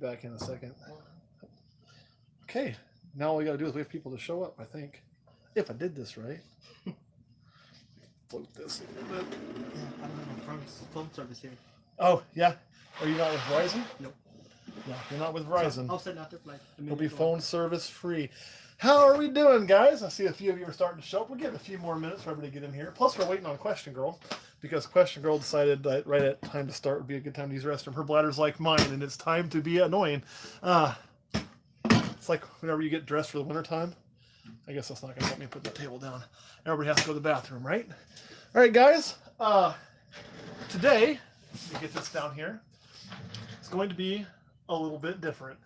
back in a second. Okay, now all we got to do is wait for people to show up, I think. If I did this right. Float this a little bit. Yeah, I don't have a phone service here. Oh, yeah? Are you not with Verizon? Nope. No, you're not with Verizon. I'll send out there for like a minute. It'll be phone service free. How are we doing, guys? I see a few of you are starting to show up. We're getting a few more minutes for everybody to get in here. Plus, we're waiting on Question Girl because Question Girl decided that right at time to start would be a good time to use the restroom. Her bladder's like mine, and it's time to be annoying. It's like whenever you get dressed for the wintertime. I guess that's not going to help me put the table down. Everybody has to go to the bathroom, right? All right, guys. Today, let me get this down here. It's going to be a little bit different.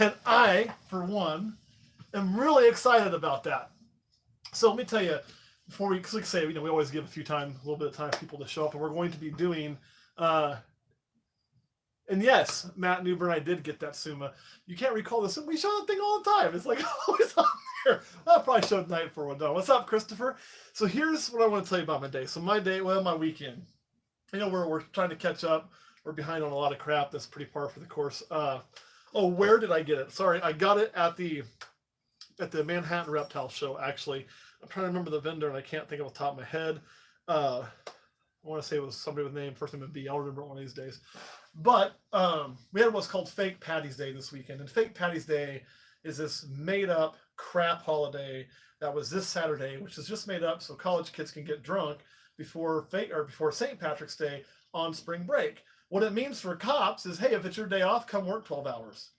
And I, for one, am really excited about that. So let me tell you, before we say, we always give a little bit of time for people to show up, and we're going to be doing, and yes, Matt Newburn, I did get that Suma. You can't recall this. We show that thing all the time. It's like always on there. I probably showed tonight before we're done. What's up, Christopher? So here's what I want to tell you about my day. So my weekend. We're trying to catch up. We're behind on a lot of crap. That's pretty par for the course. Where did I get it? Sorry, I got it at the Manhattan Reptile Show, actually. I'm trying to remember the vendor, and I can't think of the top of my head. I want to say it was somebody with a name, first name would be. I'll remember it one of these days. But we had what's called Fake Patty's Day this weekend. And Fake Patty's Day is this made-up crap holiday that was this Saturday, which is just made up so college kids can get drunk before St. Patrick's Day on spring break. What it means for cops is, hey, if it's your day off, come work 12 hours.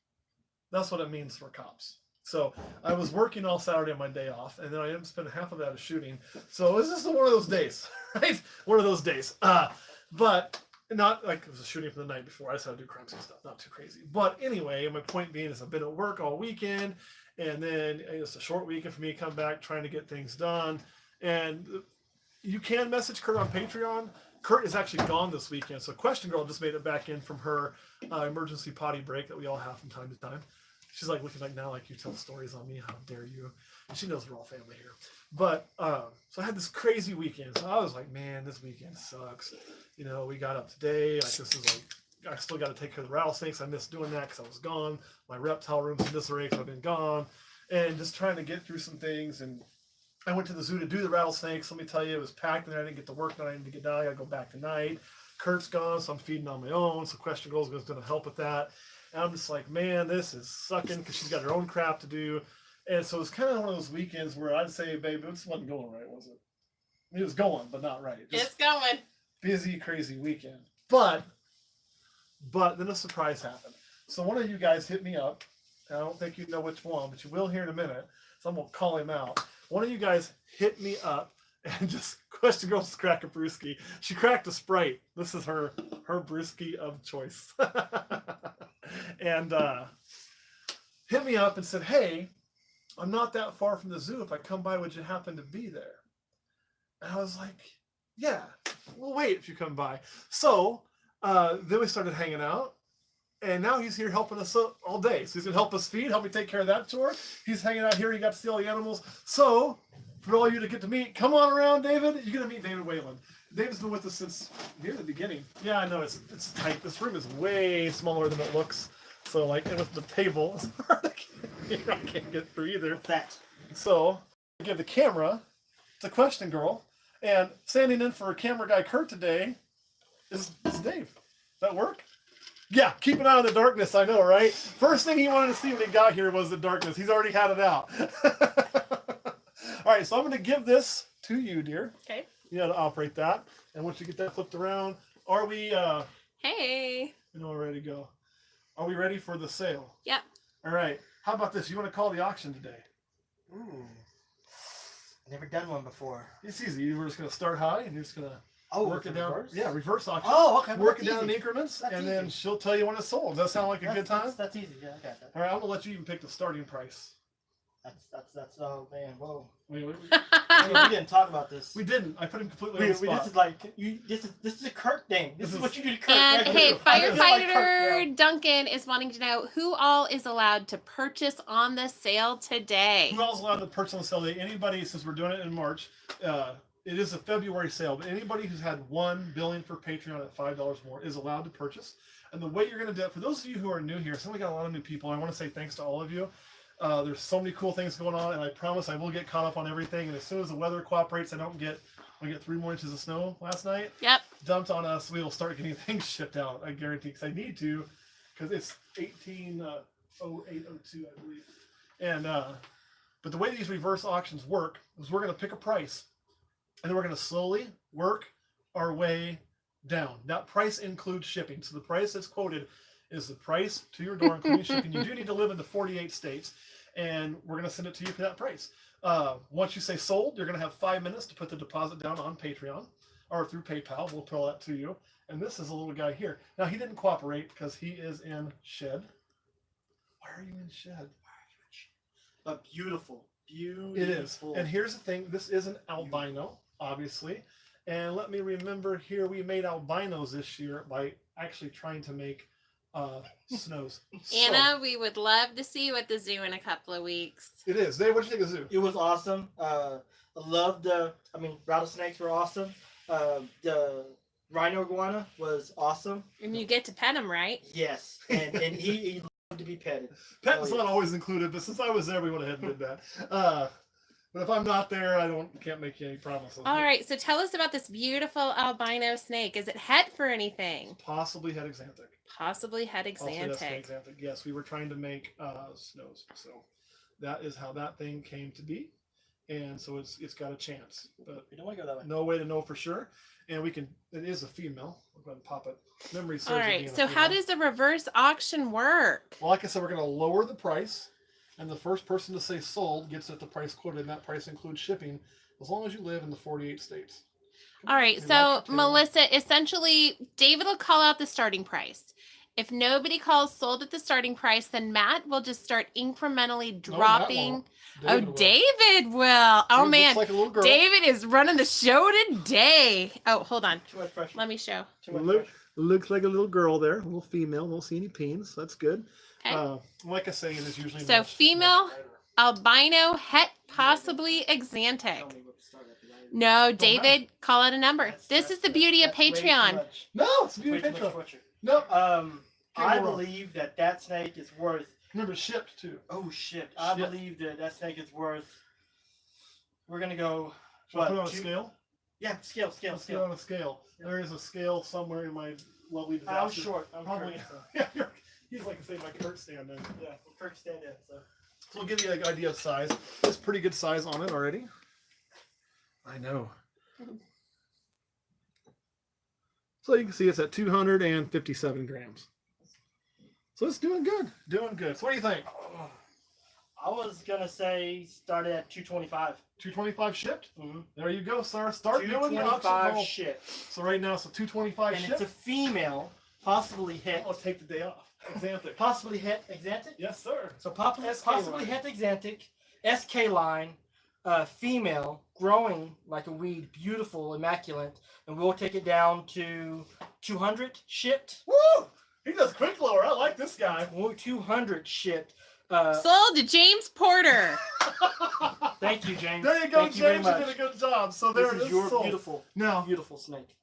That's what it means for cops. So I was working all Saturday on my day off, and then I ended up spending half of that as shooting. So it's just one of those days, right? One of those days. But not like it was a shooting from the night before. I just had to do crime scene stuff, not too crazy. But anyway, my point being is I've been at work all weekend, and then it's a short weekend for me to come back trying to get things done. And you can message Kurt on Patreon. Kurt is actually gone this weekend, so Question Girl just made it back in from her emergency potty break that we all have from time to time. She's like looking like now like you tell stories on me. How dare you? And she knows we're all family here. But so I had this crazy weekend. So I was like, man, this weekend sucks. We got up today. I still got to take care of the rattlesnakes. I missed doing that because I was gone. My reptile room's in disarray because I've been gone. And just trying to get through some things. And I went to the zoo to do the rattlesnakes. Let me tell you, it was packed and I didn't get to work. I didn't get down. I got to go back tonight. Kurt's gone, so I'm feeding on my own. So Question Girl's going to help with that. And I'm just like, man, this is sucking because she's got her own crap to do. And so it's kind of one of those weekends where I'd say, babe, it wasn't going right, was it? It was going, but not right. It's going. Busy, crazy weekend. But then a surprise happened. So one of you guys hit me up. I don't think you know which one, but you will here in a minute. So I'm going to call him out. One of you guys hit me up and just Question Girl just cracked a brewski. She cracked a Sprite. This is her brewski of choice. And hit me up and said, hey, I'm not that far from the zoo. If I come by, would you happen to be there? And I was like, yeah, we'll wait if you come by. So then we started hanging out. And now he's here helping us all day. So he's going to help us feed, help me take care of that chore. He's hanging out here. He got to see all the animals. So for all you to get to meet, come on around, David. You're going to meet David Whalen. David's been with us since near the beginning. Yeah, I know it's tight. This room is way smaller than it looks. So like, and with the table, it's hard to get here. I can't get through either. That. So I give the camera to Question Girl, and standing in for camera guy Kurt today is Dave. Does that work? Yeah, keep an eye on the darkness. I know, right? First thing he wanted to see when he got here was the darkness. He's already had it out. All right, so I'm going to give this to you, dear. Okay. You know how to operate that. And once you get that flipped around, are we... Hey. You know, we're ready to go. Are we ready for the sale? Yep. All right. How about this? You want to call the auction today? Ooh. Never done one before. It's easy. We're just going to start high, and you're just going to work it down. Reverse? Yeah, reverse auction. Oh, okay. Work it down in increments, That's and easy. then she'll tell you when it's sold. Does that sound like a good time? That's easy. Yeah, I got that. All right, I'm going to let you even pick the starting price. That's oh man, whoa. We We didn't talk about this. we didn't. I put him completely on the spot. This is like this is a Kurt thing. This is what you do to Kurt. And right? hey, I just like Kurt, firefighter Duncan is wanting to know who all is allowed to purchase on the sale today. Who else is allowed to purchase on the sale day? Anybody, since we're doing it in March, it is a February sale, but anybody who's had one billing for Patreon at $5 more is allowed to purchase. And the way you're going to do it, for those of you who are new here, so we got a lot of new people. I want to say thanks to all of you. There's so many cool things going on, and I promise I will get caught up on everything. And as soon as the weather cooperates, we get 3 more inches of snow last night. Yep. Dumped on us. We will start getting things shipped out. I guarantee, because I need to, because it's 180802, I believe. And but the way these reverse auctions work is we're going to pick a price, and then we're going to slowly work our way down. That price includes shipping. So the price that's quoted is the price to your door, including shipping. You do need to live in the 48 states, and we're going to send it to you for that price. Once you say sold, you're going to have 5 minutes to put the deposit down on Patreon or through PayPal. We'll throw that to you. And this is a little guy here. Now, he didn't cooperate because he is in shed. Why are you in shed? A beautiful. It is. And here's the thing. This is an albino, obviously. And let me remember here, we made albinos this year by actually trying to make snows. Anna, we would love to see you at the zoo in a couple of weeks. It is. Dave, what do you think of the zoo? It was awesome. I loved rattlesnakes were awesome. The rhino iguana was awesome. And you get to pet him, right? Yes. And he loved to be petted. Pet's not always included, but since I was there, we went ahead and did that. But if I'm not there, can't make you any promises. All right, so tell us about this beautiful albino snake. Is it het for anything? Possibly het exanthic. Possibly het Also, that's exanthic. exanthic. Yes, we were trying to make snows, so that is how that thing came to be, and so it's got a chance, but You don't want to go that way. no way to know for sure. And we can. It is a female. We'll go ahead and pop it. Memory serves. All it right, being a so how female. does the reverse auction work? Well, like I said, we're going to lower the price, and the first person to say sold gets at the price quoted, and that price includes shipping, as long as you live in the 48 states. All right, We so like your tail. Melissa, essentially, David will call out the starting price. If nobody calls sold at the starting price, then Matt will just start incrementally No, Matt dropping. won't. Oh, will. David will. Oh, He man. looks like a little girl. David is running the show today. Oh, hold on. Too much pressure. Let me show. Too much Look, pressure. looks like a little girl there, a little female. Don't see any peens. That's good. Okay. Like I say, it is usually So female- much brighter. Albino, het, possibly exantic. Tell me what to start at, 'cause I- No, David, call out a number. That's- This that's- is the beauty of that's way too Patreon. much. No, it's a Way beautiful too much picture. butcher. No, I Can't go wrong. believe that snake is worth. remember shipped too. Oh shit! I Shit. believe that snake is worth. We're gonna go. Should I put it What? on a scale? Yeah, scale. Let's get on a scale. There is a scale somewhere in my lovely I'm disaster. short. I'm Probably. short, so. Yeah, he's like say my Kurt stand there. Yeah, well, Kirk stand in. So. So we'll give you an idea of size. There's pretty good size on it already. I know. So you can see it's at 257 grams. So it's doing good. Doing good. So what do you think? I was gonna say start at 225. 225 shipped? Mm-hmm. There you go, sir. Start doing the auction 225 roll. shit. So right now, so 225 And shipped. it's a female, possibly het. I'll take the day off. Xanthic. Possibly het exantic. Yes, sir. So SK possibly line. het exantic, SK line, female, growing like a weed, beautiful, immaculate, and we'll take it down to 200 shipped. Woo! He does quick lower. I like this guy. 200 shipped. Sold to James Porter. Thank you, James. There you go, Thank you very James. You much. did a good job. So there This it is is. your sold. beautiful, Now, beautiful snake.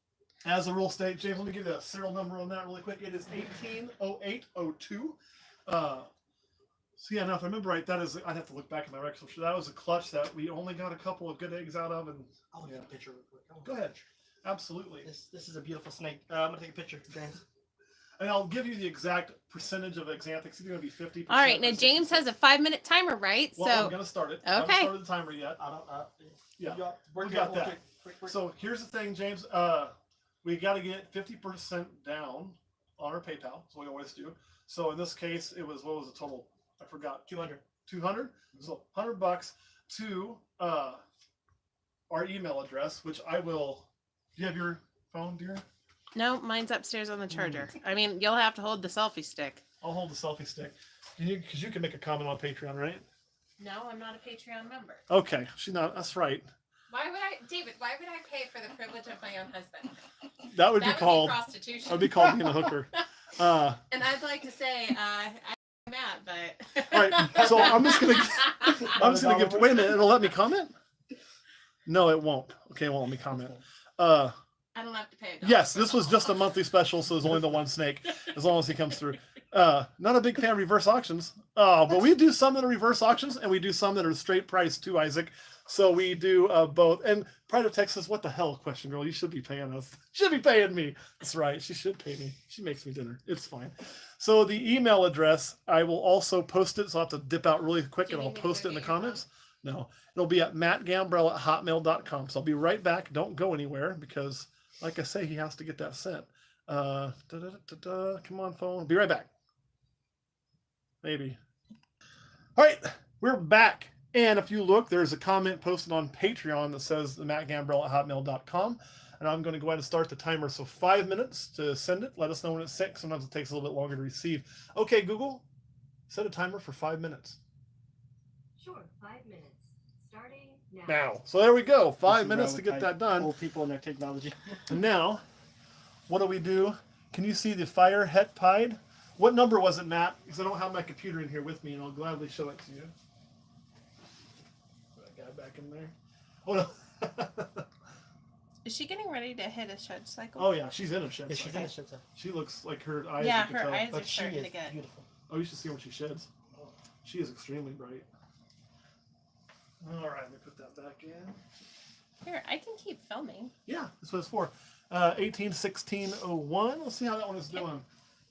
as a rule state, James, let me give you a serial number on that really quick. It is 180802. So yeah, now if I remember right, that is, I'd have to look back at my records. So that was a clutch that we only got a couple of good eggs out of. And I want to get a picture real quick. go ahead. Absolutely. This is a beautiful snake. I'm gonna take a picture, James. And I'll give you the exact percentage of exanthics. It's going to be 50%. All right, now or James 60%. has a 5-minute timer, right? Well, I'm So going to start it. I haven't Okay. started the timer yet. I don't. Yeah, We're we got good. that. Okay. Quick. So here's the thing, James. We got to get 50% down on our PayPal, as we always do. So in this case, it was, what was the total? I forgot. 200. 200. So $100 to our email address, which I will. Do you have your phone, dear? no, mine's upstairs on the charger. I mean, you'll have to hold the selfie stick. I'll hold the selfie stick. Because you can make a comment on Patreon, right? No, I'm not a Patreon member. Okay, she's not. That's right. Why would I, David? Why would I pay for the privilege of my own husband? That would be That called. prostitution. That would be called being a hooker. And I'd like to say, I'm Matt, but. All right, so I'm just gonna. I'm just gonna give. Wait a minute. It'll let me comment. No, it won't. Okay, it won't let me comment. I don't have to pay. Yes, this was just a monthly special, so there's only the one snake, as long as he comes through. Not a big fan of reverse auctions. But we do some that are reverse auctions, and we do some that are straight price too, Isaac. So we do both. And Pride of Texas, what the hell, question girl? You should be paying us. Should be paying me. That's right. She should pay me. She makes me dinner. It's fine. So the email address, I will also post it. So I'll have to dip out really quick, and I'll post it in the comments. No, it'll be at mattgambrell@hotmail.com. So I'll be right back. Don't go anywhere because, like I say, he has to get that sent. Come on, phone. Be right back. Maybe. All right, we're back. And if you look, there's a comment posted on Patreon that says the mattgambrell@hotmail.com. And I'm going to go ahead and start the timer. So 5 minutes to send it. Let us know when it's sent. Sometimes it takes a little bit longer to receive. Okay, Google, set a timer for 5 minutes. Sure, 5 minutes. Starting now. Now. So there we go. 5 This is minutes where to we get type that done. Old people and their technology. And now, what do we do? Can you see the fire het pied? What number was it, Matt? Because I don't have my computer in here with me, and I'll gladly show it to you. Put that guy back in there. Oh no. Is she getting ready to hit a shed cycle? Oh yeah, she's in a shed. Yeah, she's cycle. in a shit. She looks like her eyes. Yeah, you can her tell. eyes are But she starting is to get. beautiful. Oh, you should see when she sheds. She is extremely bright. All right, let me put that back in. Here, I can keep filming. Yeah, that's what it's for. 181601. Let's see how that one is doing.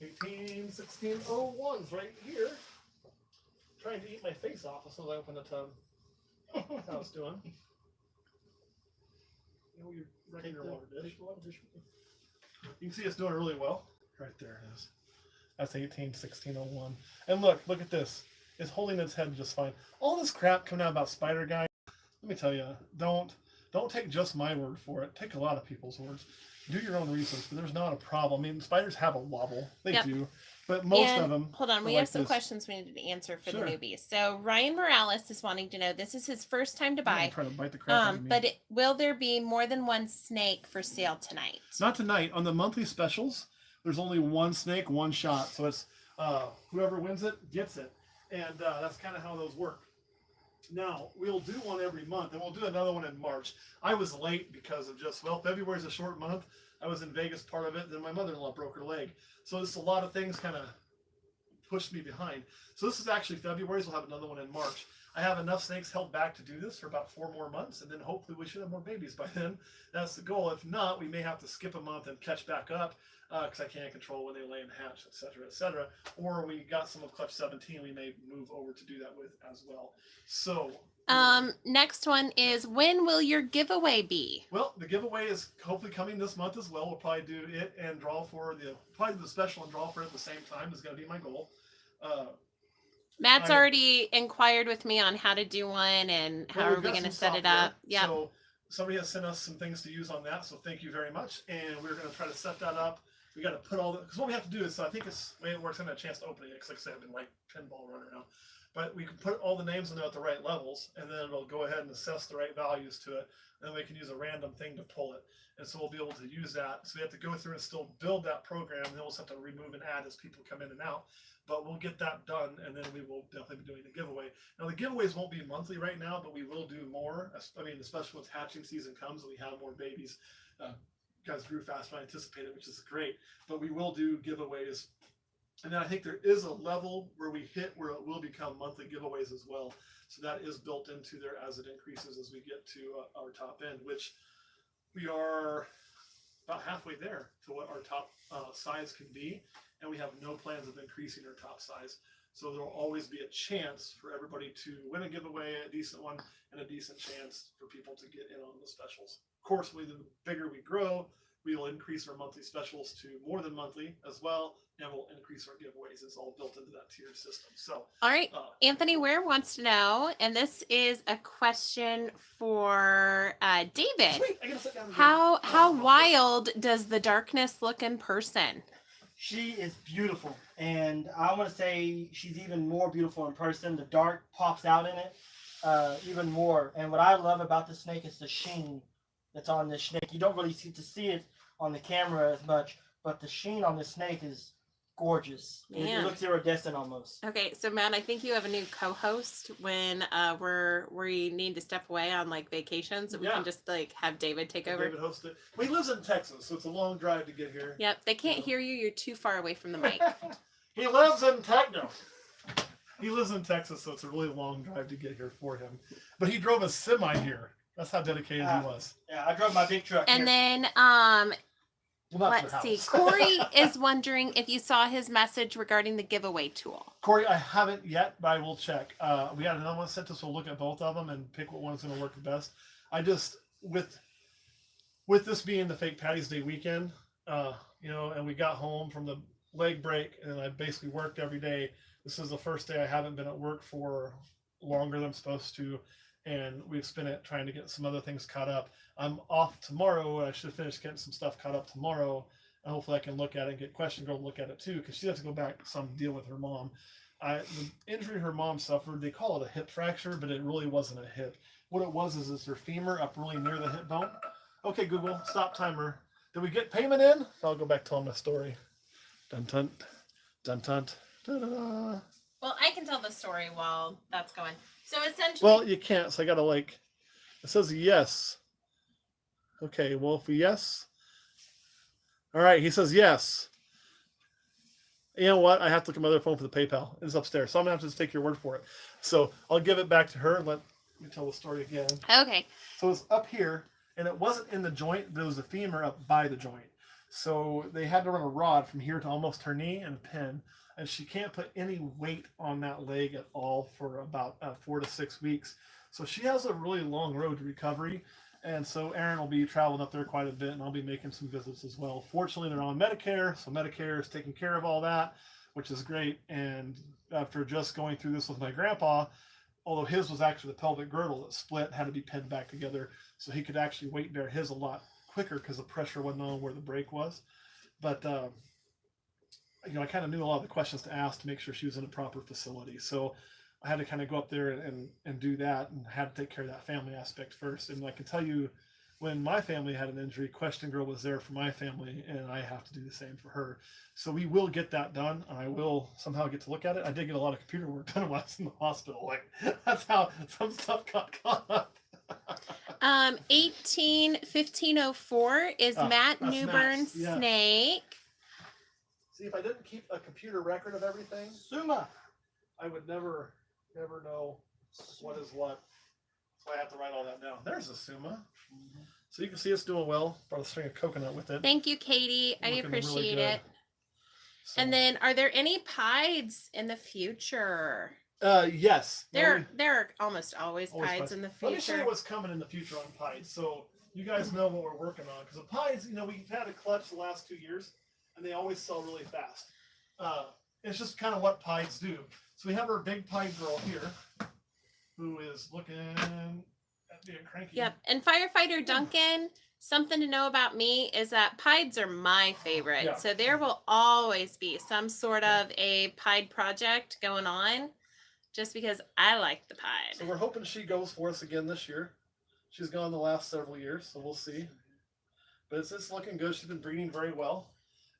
181601's right here. Trying to eat my face off as soon as I open the tub. That's how it's doing. You know, your regular water dish. You can see it's doing really well. Right there it is. That's 181601. And look at this. It's holding its head just fine. All this crap coming out about Spider Guy, let me tell you, don't take just my word for it. Take a lot of people's words. Do your own research, but there's not a problem. I mean, spiders have a wobble. They Yep. do. But most And of them. Hold on, we are have like some this. questions we need to answer for Sure. the newbies. So Ryan Morales is wanting to know, this is his first time to I'm buy. trying to bite the crap out of me. But will there be more than one snake for sale tonight? Not tonight. On the monthly specials, there's only one snake, one shot. So it's whoever wins it gets it. And that's kind of how those work. Now, we'll do one every month, and we'll do another one in March. I was late because of February's a short month. I was in Vegas part of it, then my mother-in-law broke her leg. So it's a lot of things kind of pushed me behind. So this is actually February's. We'll have another one in March. I have enough snakes held back to do this for about 4 more months, and then hopefully we should have more babies by then. That's the goal. If not, we may have to skip a month and catch back up because I can't control when they lay and hatch, etc., etc. Or we got some of Clutch 17 we may move over to do that with as well. So Next one is, when will your giveaway be? well, the giveaway is hopefully coming this month as well. We'll probably do it and draw for the special and draw for it at the same time is going to be my goal. Matt's I- already inquired with me on how to do one and how Well, are we've we got going to some set it software. up. Yep. So somebody has sent us some things to use on that, so thank you very much. And we're going to try to set that up. We got to put all the, because what we have to do is, I think it's the way it works. I haven't had a chance to open it because, like I said, I've been like pinball running around. But we can put all the names in there at the right levels, and then it'll go ahead and assess the right values to it. And then we can use a random thing to pull it. And so we'll be able to use that. So we have to go through and still build that program, and then we'll just have to remove and add as people come in and out. But we'll get that done, and then we will definitely be doing the giveaway. Now, the giveaways won't be monthly right now, but we will do more. I mean, especially once hatching season comes and we have more babies. Guys grew faster than I anticipated, which is great. But we will do giveaways. And then I think there is a level where we hit where it will become monthly giveaways as well. So that is built into there as it increases as we get to our top end, which we are about halfway there to what our top size can be. And we have no plans of increasing our top size. So there will always be a chance for everybody to win a giveaway, a decent one, and a decent chance for people to get in on the specials. Of course, the bigger we grow, we will increase our monthly specials to more than monthly as well, and we'll increase our giveaways. It's all built into that tiered system. So, All right. Anthony Ware wants to know, and this is a question for David. sweet, I gotta sit down. How wild does the darkness look in person? She is beautiful, and I want to say she's even more beautiful in person. The dark pops out in it even more. And what I love about the snake is the sheen that's on this snake. You don't really see it on the camera as much, but the sheen on the snake is gorgeous. It Man. looks iridescent almost. Okay, so Matt, I think you have a new co-host when we need to step away on like vacations. We Yeah. can just like have David take over. David hosted. Well, he lives in Texas, so it's a long drive to get here. Yep, they can't Yeah. hear you. You're too far away from the mic. He lives in Texas. He lives in Texas, so it's a really long drive to get here for him. But he drove a semi here. That's how dedicated he was. Yeah, I drove my big truck And here. then Well, not to let's the see. house. Corey is wondering if you saw his message regarding the giveaway tool. Corey, I haven't yet, but I will check. We got another one sent us. We'll look at both of them and pick what one's going to work the best. I just with this being the fake Patty's Day weekend, and we got home from the leg break, and I basically worked every day. This is the first day I haven't been at work for longer than I'm supposed to, and we've spent it trying to get some other things caught up. I'm off tomorrow. I should finish getting some stuff caught up tomorrow. And hopefully I can look at it and get Question Girl to look at it too, because she has to go back to some deal with her mom. The injury her mom suffered, they call it a hip fracture, but it really wasn't a hip. What it was is her femur up really near the hip bone. Okay, Google, stop timer. Did we get payment in? I'll go back telling my story. Dun dun dun dun dun dun. Well, I can tell the story while that's going. So essentially, Well, you can't, so I gotta it says yes. Okay, well, if we yes. All right, he says yes. You know what? I have to look at my other phone for the PayPal. It's upstairs, so I'm gonna have to just take your word for it. So I'll give it back to her and let me tell the story again. okay. So it's up here, and it wasn't in the joint. There was the femur up by the joint. So they had to run a rod from here to almost her knee and a pin. And she can't put any weight on that leg at all for about 4 to 6 weeks. So she has a really long road to recovery. And so Aaron will be traveling up there quite a bit, and I'll be making some visits as well. Fortunately, they're on Medicare, so Medicare is taking care of all that, which is great. And after just going through this with my grandpa, although his was actually the pelvic girdle that split, had to be pinned back together, so he could actually weight bear his a lot quicker because the pressure wasn't on where the break was. But I kind of knew a lot of the questions to ask to make sure she was in a proper facility. So I had to kind of go up there and do that, and had to take care of that family aspect first. And I can tell you, when my family had an injury, Question Girl was there for my family, and I have to do the same for her. So we will get that done, and I will somehow get to look at it. I did get a lot of computer work done while I was in the hospital. Like, that's how some stuff got caught up. 1504 is Matt that's Newburn's Matt's, yeah. snake. See, if I didn't keep a computer record of everything, Suma. I would never know what is what. So I have to write all that down. There's a Suma. So you can see it's doing well. Brought a string of coconut with it. Thank you, Katie. I Looking really appreciate good. it. So, And then, are there any pieds in the future? yes. There are almost always Always pieds pieds. in the Let me show you future. what's coming in the future on pieds. So you guys know what we're working on. Because the pieds, we've had a clutch the last 2 years, and they always sell really fast. It's just kind of what pieds do. So we have our big pied girl here, who is looking at being cranky. Yep. And Firefighter Duncan, something to know about me is that pieds are my favorite. Yeah. So there will always be some sort of a pied project going on, just because I like the pied. So we're hoping she goes for us again this year. She's gone the last several years, so we'll see. But it's looking good. She's been breeding very well.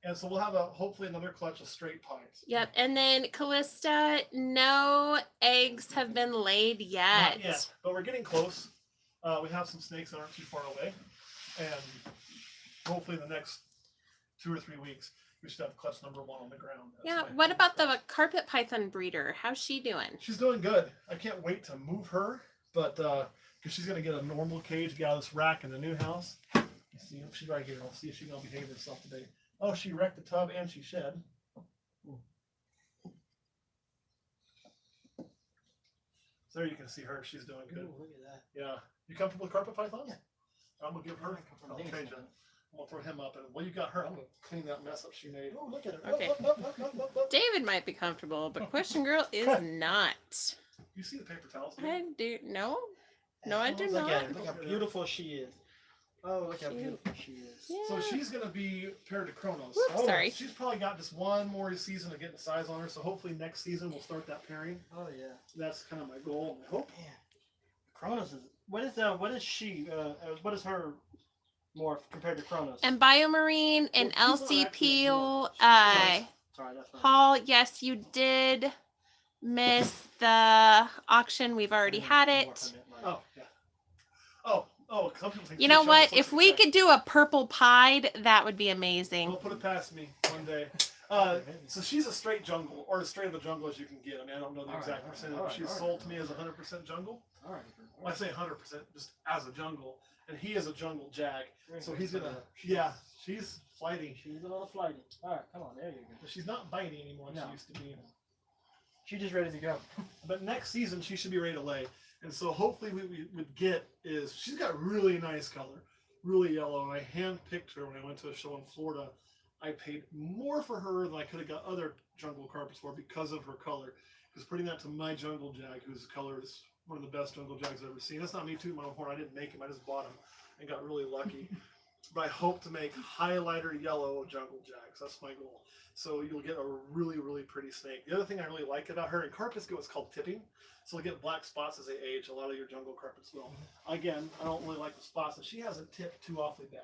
And so we'll have hopefully another clutch of straight pieds. Yep. And then Callista, no eggs have been laid yet. Not yet, but we're getting close. We have some snakes that aren't too far away. And hopefully in the next 2 or 3 weeks, we should have clutch number 1 on the ground. That's Yeah. my What hope. about the carpet python breeder? How's she doing? She's doing good. I can't wait to move her, but because she's going to get a normal cage, get out of this rack in the new house. Let's see if she's right here. I'll see if she's going to behave herself today. Oh, she wrecked the tub and she shed. So there you can see her. She's doing good. Ooh, look at that. Yeah. You comfortable with carpet pythons? Yeah. I'm going to give her. I'll trade you. I'm going to throw him up. And while you got her, I'm going to clean that mess up she made. Oh, look at her. Okay. Up. David might be comfortable, but Question Girl is not. You see the paper towels? I do no. No, I do Look not. at her. Look how beautiful she is. Oh, look how She- beautiful she is. Yeah. So she's going to be paired to Kronos. Whoops, sorry. She's probably got just one more season of getting size on her. So hopefully next season we'll start that pairing. Oh yeah. That's kind of my goal and my hope. Man, Kronos is what is she? What is her morph compared to Kronos? And Biomarine and Well, she's not Elsie actually a Peel, dwarf. Sorry, that's fine. Paul, yes, you did miss the auction. We've already had it. Oh, yeah. Oh, some people think You two know what? shovels looks If we okay. could do a purple pied, that would be Don't amazing. put it past me one day. So she's a straight jungle, or as straight of a jungle as you can get. I mean, I don't know the All right, exact all right, percentage. all But right, she's all right. sold to me as 100% jungle. All right. Well, I say 100% just as a jungle, and he is a jungle jag. So he's So, gonna, yeah, she's flighty, She's a little flighty. All right, come on, there you go. but she's not biting anymore like No. she used to be. She's just ready to go. But next season she should be ready to lay, and so hopefully we would get is she's got really nice color, really yellow. And I hand-picked her when I went to a show in Florida. I paid more for her than I could have got other jungle carpets for because of her color. Because putting that to my jungle jag, whose color is one of the best jungle jags I've ever seen. That's not me tooting my own horn. I didn't make him. I just bought him and got really lucky. But I hope to make highlighter yellow jungle jags. That's my goal. So you'll get a really, really pretty snake. The other thing I really like about her, and carpets get what's called tipping. So you'll get black spots as they age. A lot of your jungle carpets will. Again, I don't really like the spots, and she hasn't tipped too awfully bad.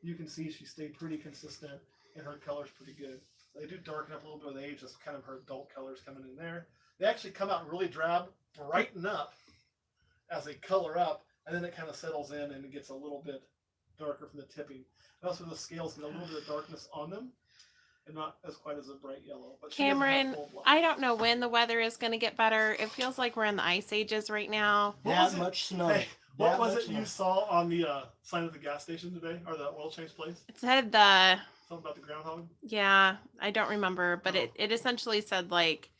You can see she stayed pretty consistent, and her color's pretty good. They do darken up a little bit with age. That's kind of her adult colors coming in there. They actually come out really drab, brighten up as they color up, and then it kind of settles in and it gets a little bit darker from the tipping. And also the scales get a little bit of darkness on them, and not as quite as a bright yellow. But she doesn't have Cameron, full black. I don't know when the weather is going to get better. It feels like we're in the ice ages right now. What That was it? much snow. Hey, what That was much it you snow. saw on the sign at the gas station today, or the oil change place? It said the, Something about the groundhog. yeah, I don't remember, but Oh. it essentially said like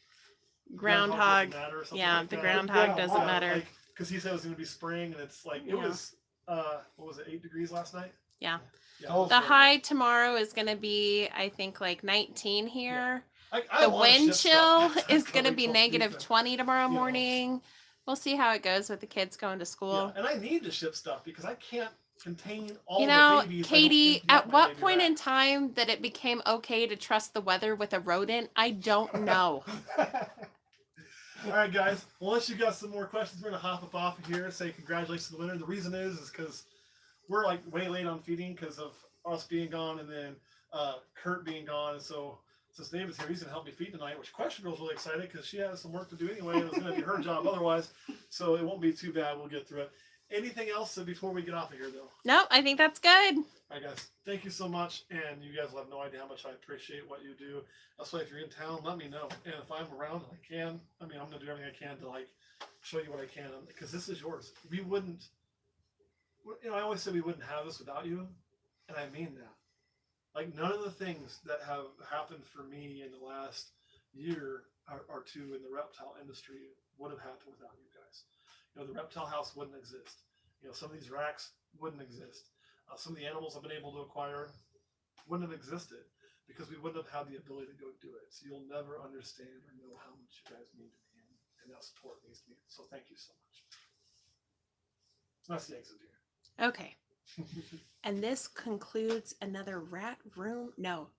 groundhog. doesn't matter or something Yeah, like the that. groundhog Yeah, doesn't wow, matter. Because he said it was going to be spring, and it's like it Yeah. was. What was it? 8 degrees last night. Yeah. Yeah. Cold. The high tomorrow is going to be, I think, like 19 here. I The wanna wind ship chill stuff. is going to Really be cool negative season. 20 tomorrow Yeah. morning. We'll see how it goes with the kids going to Yeah, school. and I need to ship stuff because I can't contain all You the know, babies. I don't Katie, empty out at my what baby point in rack. time that it became okay to trust the weather with a rodent, I don't know. All right, guys. Well, unless you got some more questions, we're gonna hop up off of here. Say congratulations to the winner. The reason is because we're like way late on feeding because of us being gone and then Kurt being gone. And so since David's here, he's gonna help me feed tonight. Which Question Girl's really excited because she has some work to do anyway. It was gonna be her job otherwise, so it won't be too bad. We'll get through it. Anything else before we get off of here, though? No, I think that's good. All right, guys. Thank you so much, and you guys will have no idea how much I appreciate what you do. That's why if you're in town, let me know. And if I'm around and I can, I mean, I'm gonna do everything I can to like show you what I can, because this is yours. We wouldn't, you know, I always say we wouldn't have this without you, and I mean that. Like none of the things that have happened for me in the last year or two in the reptile industry would have happened without you guys. You know, the reptile house wouldn't exist. You know, some of these racks wouldn't exist. Some of the animals I've been able to acquire wouldn't have existed because we wouldn't have had the ability to go do it. So you'll never understand or know how much you guys mean to me and that support means to me. So thank you so much. That's the exit here. Okay. And this concludes another rat room. No,